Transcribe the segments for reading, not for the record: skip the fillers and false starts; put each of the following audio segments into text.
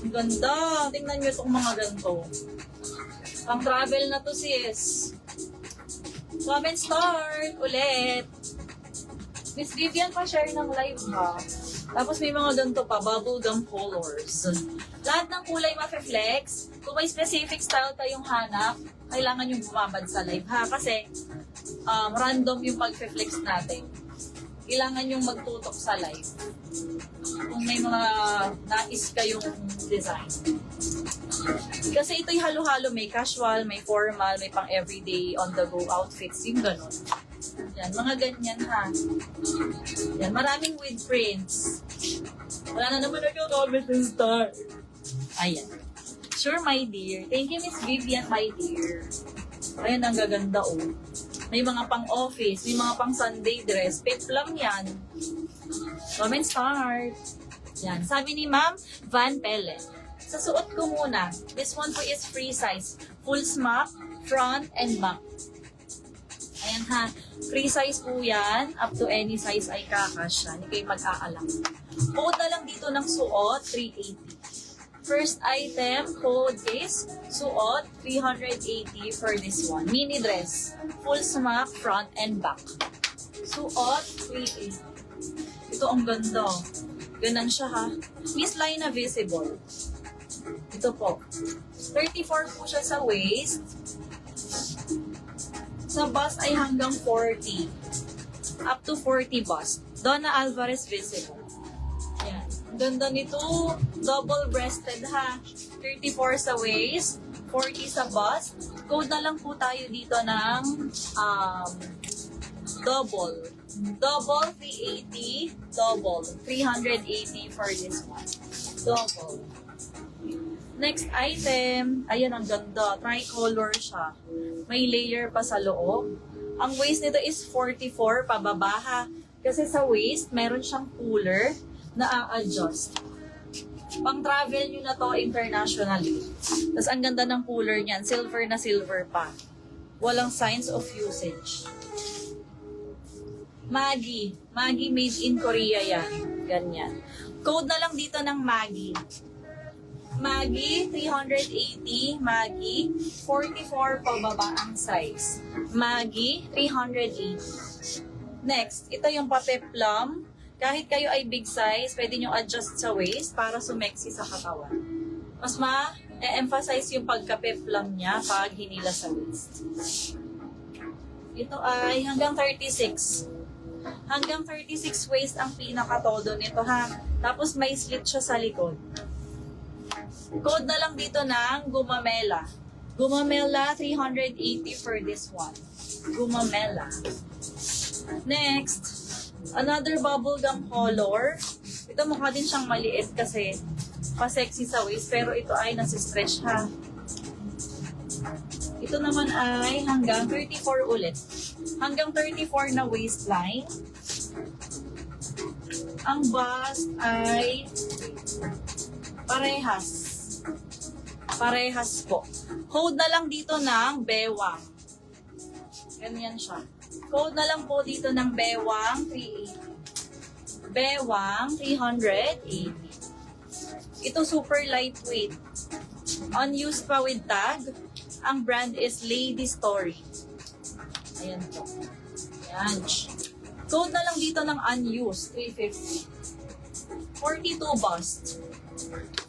Ang ganda. Tingnan nyo itong mga ganito. Pang travel na to, sis. Comment start ulit. Miss Vivian pa share ng live ha. Tapos may mga ganito pa, bubblegum colors. Lahat ng kulay ma-flex. Kung may specific style tayong hanap, kailangan yung bumabad sa live ha. Kasi random yung pag-flex natin. Kailangan yung magtutok sa live. Kung may mga nais kayong design. Kasi ito'y halo-halo, may casual, may formal, may pang everyday, on-the-go outfits, yung ganun. Yan, mga ganyan ha. Yan, maraming with prints. Wala na naman nag-comment ng star. Ayan. Sure, my dear. Thank you, Miss Vivian, my dear. Ayan, ang gaganda oh. May mga pang-office, may mga pang-Sunday dress. Peplum yan. Comment start. Yan. Sabi ni Ma'am Van Pelle. Sa suot ko muna, this one po is free size. Full smock, front, and back. Ayan ha. Free size po yan. Up to any size ay kakasya. Hindi kayo mag-aalam. Code na lang dito ng suot, 380. First item, code is suot, 380 for this one. Mini dress. Full smock, front, and back. Suot, 380. Ito ang ganda. Ganan siya ha. Miss line na visible. Ito po. 34 po siya sa waist. Sa bust ay hanggang 40. Up to 40 bust. Donna Alvarez visible. Yan. Ganda nito. Double-breasted ha. 34 sa waist. 40 sa bust. Code na lang po tayo dito ng double. Double 380. Double 380 for this one. Double. Next item, ayan ang ganda, tricolor siya. May layer pa sa loob. Ang waist nito is 44 pababa ha. Kasi sa waist, meron siyang puller na a-adjust. Pang travel nyo na to internationally. Tapos ang ganda ng puller niyan, silver na silver pa. Walang signs of usage. Maggie. Maggie made in Korea yan. Ganyan. Code na lang dito ng Maggie. Maggie, 380. Maggie, 44 pababa ang size. Maggie, 380. Next, ito yung papeplum. Kahit kayo ay big size, pwede nyo adjust sa waist para sumexy sa katawan. Mas ma-emphasize yung pagkapeplum niya pag hinila sa waist. Ito ay hanggang 36. Hanggang 36 waist ang pinakatodo nito ha. Tapos may slit siya sa likod. Code na lang dito ng Gumamela. Gumamela, 380 for this one. Gumamela. Next, another bubblegum color. Ito mukha din siyang maliit kasi pa-sexy sa waist, pero ito ay nasi-stretch ha. Ito naman ay hanggang 34 ulit. Hanggang 34 na waistline. Ang bust ay parehas. Parehas po. Code na lang dito ng bewang. Ganyan siya. Code na lang po dito ng bewang 380. Bewang 380. Ito super lightweight. Unused pa with tag. Ang brand is Lady Story. Ayan po. Ayan. Code na lang dito ng unused 350. 42 bust.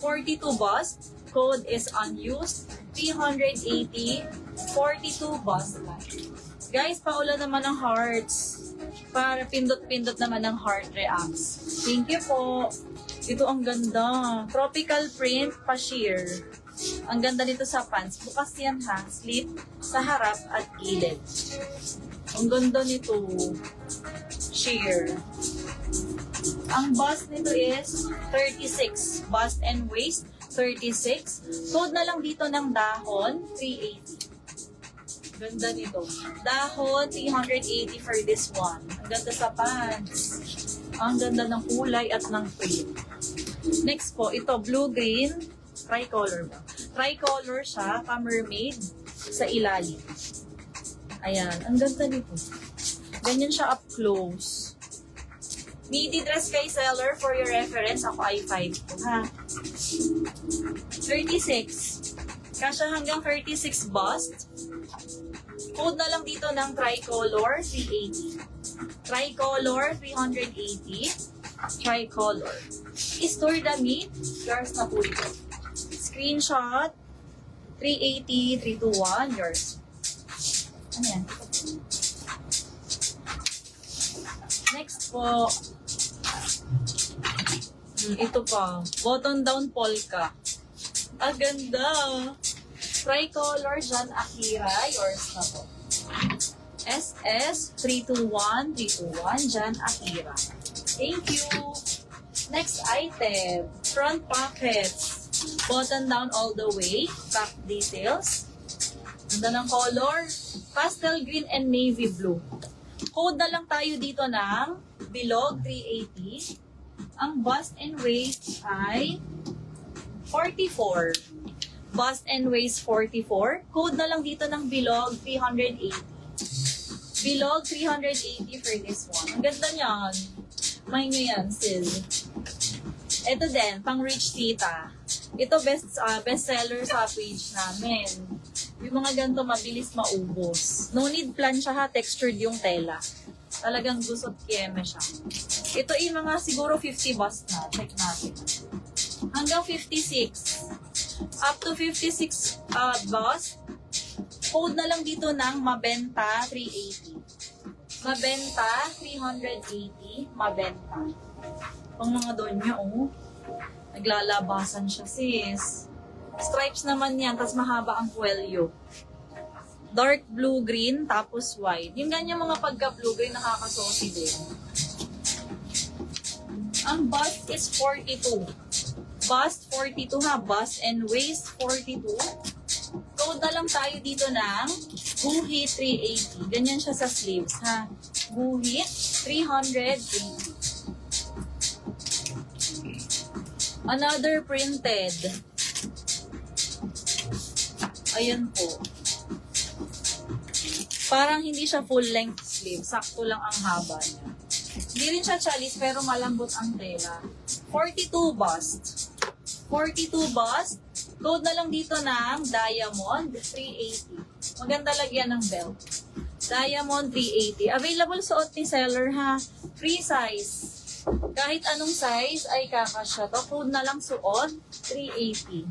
42 bust. Code is unused, 380, 42 bust line. Guys, paula naman ng hearts. Para pindot-pindot naman ng heart reacts. Thank you po. Ito ang ganda. Tropical print, pa-sheer. Ang ganda nito sa pants. Bukas yan ha. Slit sa harap at gilid. Ang ganda nito. Sheer. Ang bust nito is 36. Bust and waist. 36. Code na lang dito ng dahon, 380. Ganda nito. Dahon, 380 for this one. Ang ganda sa pants. Ang ganda ng kulay at ng print. Next po, ito, blue-green, tricolor ba? Tricolor siya, pa-mermaid sa ilalim. Ayan, ang ganda nito. Ganyan siya up close. Midi dress kay seller for your reference. Ako ay 5 po, ha? 36. Kasya hanggang 36 bust. Code na lang dito ng tricolor, 380. Tricolor, 380. Tricolor. Store the meat. Yours na po ito. Screenshot. 380, 321. Yours. Ano yan? Next po. Ito pa. Button down polka. Ang ganda. Tricolor, John Akira. Yours na po. SS 321, John Akira. Thank you. Next item. Front pockets. Button down all the way. Back details. Ganda ng color. Pastel green and navy blue. Code na lang tayo dito ng bilog 380. Ang bust and waist ay 44. Bust and waist 44. Code na lang dito ng bilog 380. Bilog 380 for this one. Ang ganda niyan. May nyo yan still. Ito din, pang rich tita. Ito best seller sa page namin. Yung mga ganito mabilis maubos. No need plancha ha, textured yung tela. Talagang gusot kieme siya. Ito yung mga siguro 50 bust na. Check natin. Hanggang 56. Up to 56 bust. Code na lang dito ng Mabenta 380. Mabenta 380. Mabenta. Pang mga doon niya, oh. Naglalabasan siya, sis. Stripes naman yan, tapos mahaba ang kwelyo. Dark blue-green, tapos white. Yung ganyan mga pagka-blue-green, nakakasosi din. Ang bust is 42. Bust 42 ha. Bust and waist 42. Code na lang tayo dito ng Guhit 380. Ganyan siya sa sleeves ha. Guhit 380. Another printed. Ayan po. Parang hindi siya full length sleeve. Sakto lang ang haba niya. Hindi rin siya chalis pero malambot ang tela. 42 bust. 42 bust. Code na lang dito ng Diamond 380. Maganda lagyan ng belt. Diamond 380. Available suot ni seller ha. Free size. Kahit anong size ay kakasya to. Code na lang suot 380.